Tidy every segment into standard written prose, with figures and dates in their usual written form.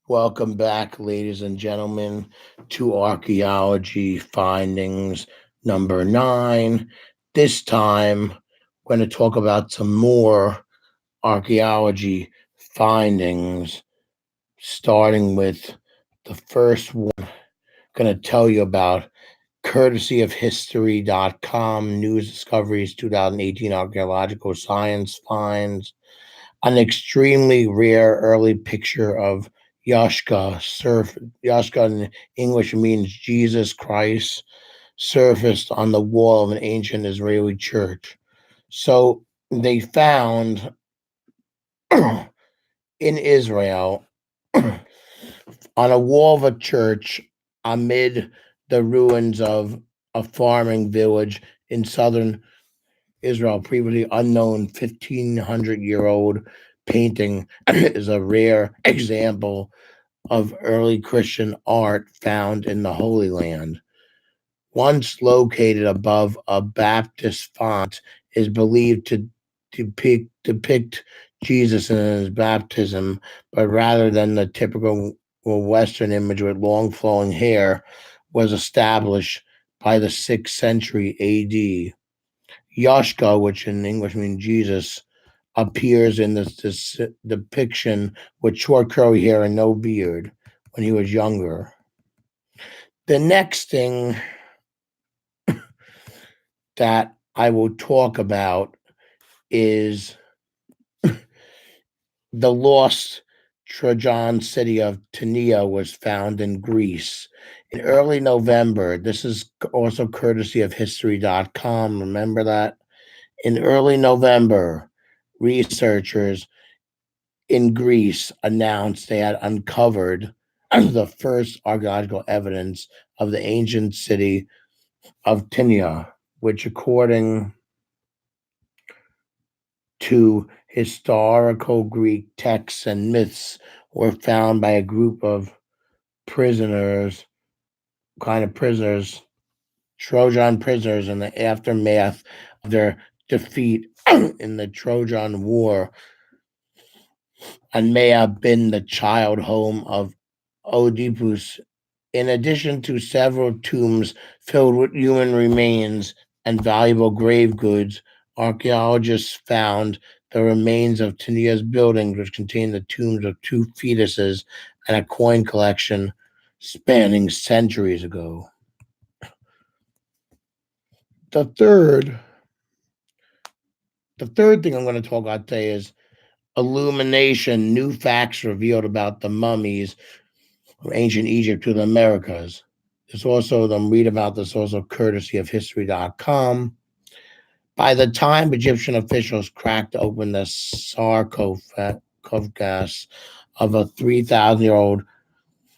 Welcome back, ladies and gentlemen, to archaeology findings number 9. This time, we're going to talk about some more archaeology findings, starting with the first one. I'm going to tell you about courtesy of history.com, News Discoveries 2018 Archaeological Science Finds. An extremely rare early picture of Yashka in English means Jesus Christ, surfaced on the wall of an ancient Israeli church. So they found in Israel on a wall of a church amid the ruins of a farming village in southern Israel, previously unknown 1500-year-old painting is a rare example of early Christian art found in the Holy Land. Once located above a Baptist font, is believed to depict Jesus in his baptism, but rather than the typical Western image with long flowing hair, was established by the 6th century AD. Yashka, which in English means Jesus, appears in this depiction with short curly hair and no beard when he was younger. The next thing that I will talk about is the lost Trojan city of Tania was found in Greece. In early November, this is also courtesy of history.com. Remember that? In early November, researchers in Greece announced they had uncovered the first archaeological evidence of the ancient city of Tinia, which, according to historical Greek texts and myths, were found by a group of prisoners, Trojan prisoners, in the aftermath of their defeat in the Trojan War, and may have been the child home of Oedipus. In addition to several tombs filled with human remains and valuable grave goods, archaeologists found the remains of Tinia's buildings, which contained the tombs of 2 fetuses and a coin collection spanning centuries ago. The third, the third thing I'm going to talk about today is illumination. New facts revealed about the mummies from ancient Egypt to the Americas. There's also them read about this also courtesy of history.com. By the time Egyptian officials cracked open the sarcophagus of a 3,000-year-old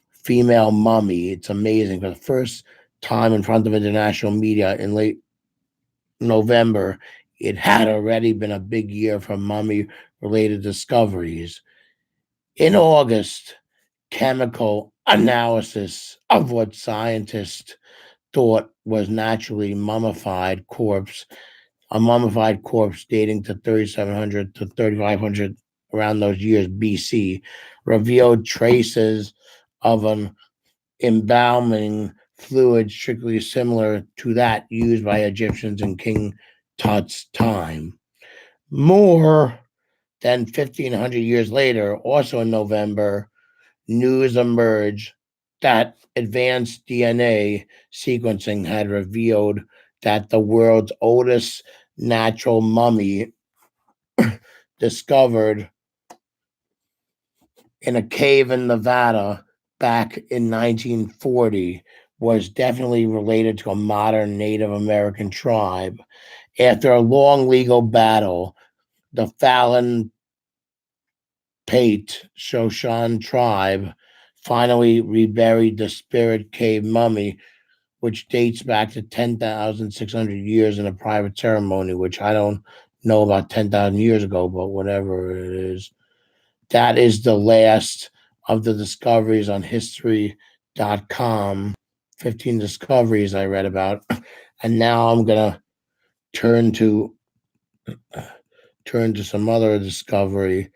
female mummy, it's amazing. For the first time in front of international media in late November, it had already been a big year for mummy-related discoveries. In August, chemical analysis of what scientists thought was naturally a mummified corpse dating to 3700 to 3500 around those years BC, revealed traces of an embalming fluid strictly similar to that used by Egyptians in King Tut's time. More than 1500 years later, also in November, news emerged that advanced DNA sequencing had revealed that the world's oldest natural mummy, discovered in a cave in Nevada back in 1940, was definitely related to a modern Native American tribe. After a long legal battle, the Fallon Pate Shoshan tribe finally reburied the Spirit Cave mummy, which dates back to 10,600 years in a private ceremony, which I don't know about 10,000 years ago, but whatever it is. That is the last of the discoveries on history.com. 15 discoveries I read about. And now I'm going to turn to turn to some other discovery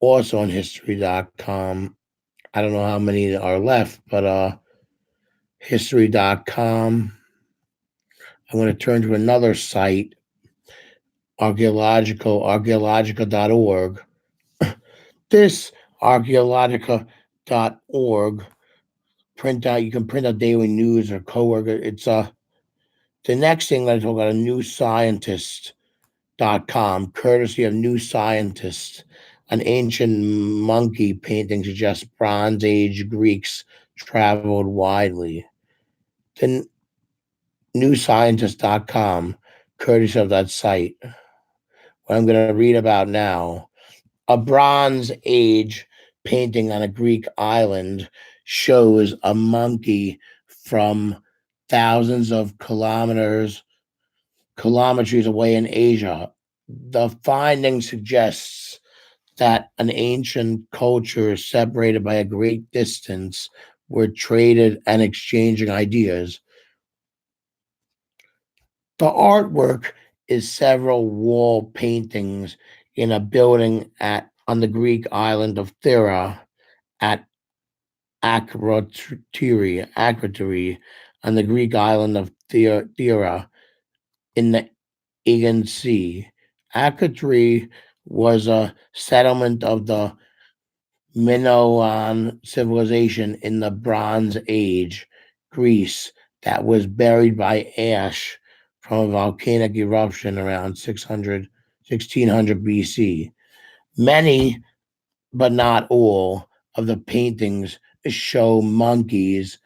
also on history.com. I don't know how many are left, but history.com. I'm going to turn to another site, archaeological.org. This archaeological.org you can print out daily news or coworker. It's the next thing that I talk about, a newscientist.com, courtesy of New Scientist. An ancient monkey painting suggests Bronze Age Greeks traveled widely. The newscientist.com, courtesy of that site. What I'm going to read about now, a Bronze Age painting on a Greek island shows a monkey from thousands of kilometers away in Asia. The finding suggests that an ancient culture separated by a great distance were traded and exchanging ideas. The artwork is several wall paintings in a building on the Greek island of Thera at Akrotiri, on the Greek island of Thera in the Aegean Sea. Akrotiri was a settlement of the Minoan civilization in the Bronze Age, Greece, that was buried by ash from a volcanic eruption around 1600 BC. Many, but not all, of the paintings show monkeys,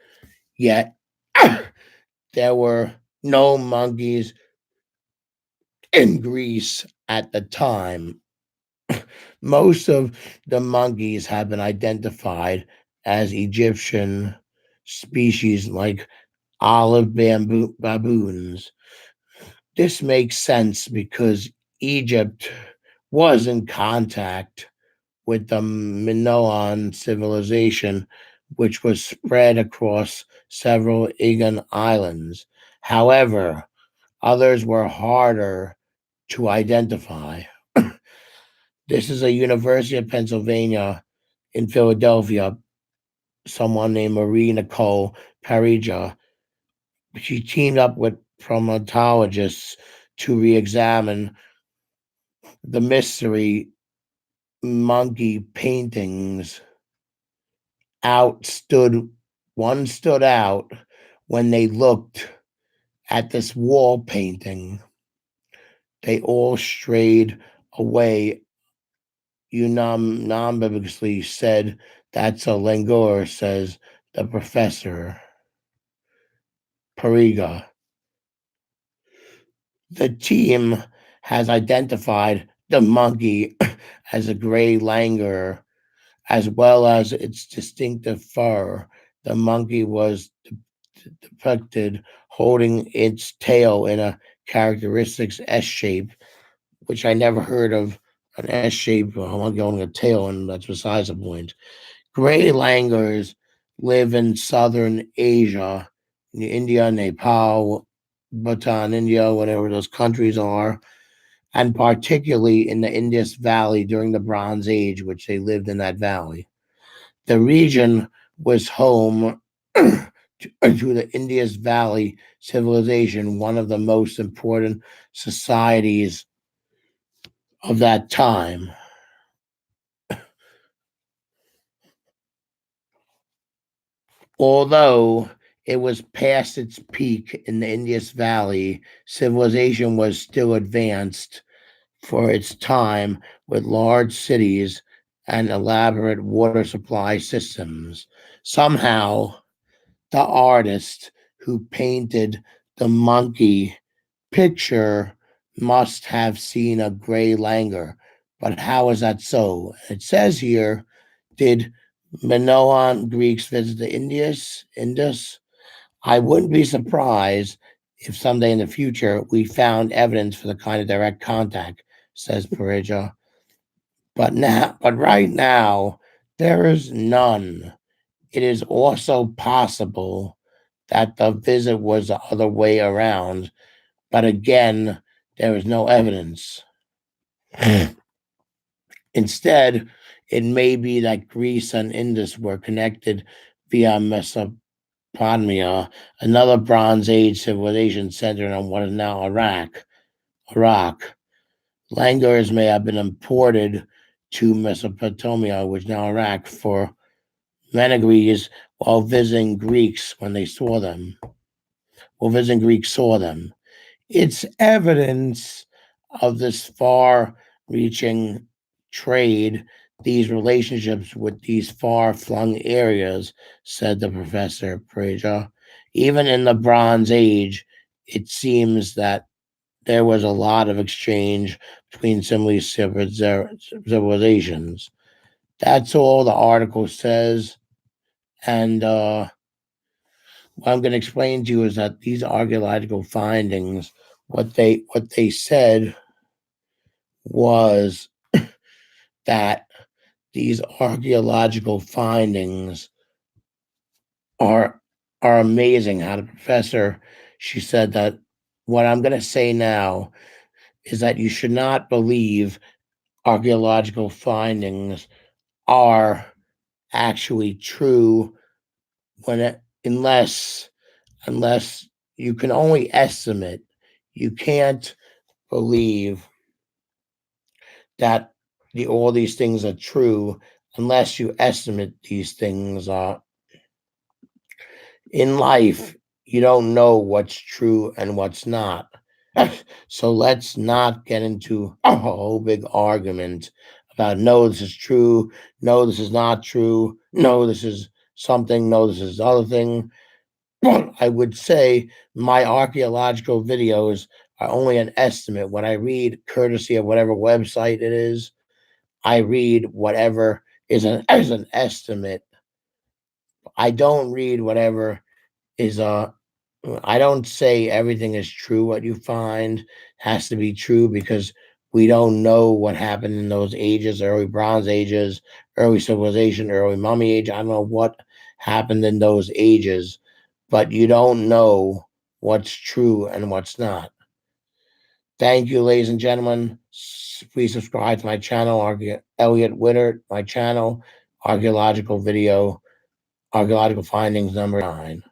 yet there were no monkeys in Greece at the time. Most of the monkeys have been identified as Egyptian species like olive baboons. This makes sense because Egypt was in contact with the Minoan civilization, which was spread across several Aegean islands. However, others were harder to identify. This is a University of Pennsylvania in Philadelphia, someone named Marie Nicole Parija. She teamed up with primatologists to re-examine the mystery monkey paintings. outstood One stood out when they looked at this wall painting. They all strayed away unanimously, said that's a langur, says the professor Pariga. The team has identified the monkey as a gray langur, as well as its distinctive fur. The monkey was depicted holding its tail in a characteristic S shape, which I never heard of an S shape monkey holding a tail, and that's besides the point. Gray langurs live in southern Asia, in India, Nepal, Bhutan, India, whatever those countries are, and particularly in the Indus Valley during the Bronze Age, which they lived in that valley. The region was home to the Indus Valley civilization, one of the most important societies of that time. Although it was past its peak in the Indus Valley, civilization was still advanced for its time with large cities and elaborate water supply systems. Somehow, the artist who painted the monkey picture must have seen a gray langur. But how is that so? It says here, did Minoan Greeks visit the Indus? I wouldn't be surprised if someday in the future we found evidence for the kind of direct contact, says Parija. But right now, there is none. It is also possible that the visit was the other way around, but again, there is no evidence. Instead, it may be that Greece and Indus were connected via Mesopotamia, another Bronze Age civilization centered on what is now Iraq. Languages may have been imported to Mesopotamia, which is now Iraq, for Menegids while visiting Greeks when they saw them. While visiting Greeks saw them. It's evidence of this far-reaching trade, these relationships with these far-flung areas, said the professor Praja. Even in the Bronze Age, it seems that there was a lot of exchange between similar civilizations. That's all the article says. And what I'm going to explain to you is that these archaeological findings, what they said was that these archaeological findings are are amazing. How the professor, she said that what I'm going to say now is that you should not believe archaeological findings are actually true unless you can only estimate. You can't believe that all these things are true unless you estimate these things are in life. You don't know what's true and what's not. So let's not get into a whole big argument about no, this is true, no, this is not true, no, this is something, no, this is the other thing. I would say my archaeological videos are only an estimate. When I read, courtesy of whatever website it is, I read whatever is an estimate. I don't read whatever is I don't say everything is true. What you find has to be true because we don't know what happened in those ages, early Bronze Ages, early civilization, early Mummy Age. I don't know what happened in those ages, but you don't know what's true and what's not. Thank you, ladies and gentlemen. Please subscribe to my channel, Elliot Wittert, my channel, archaeological findings number 9.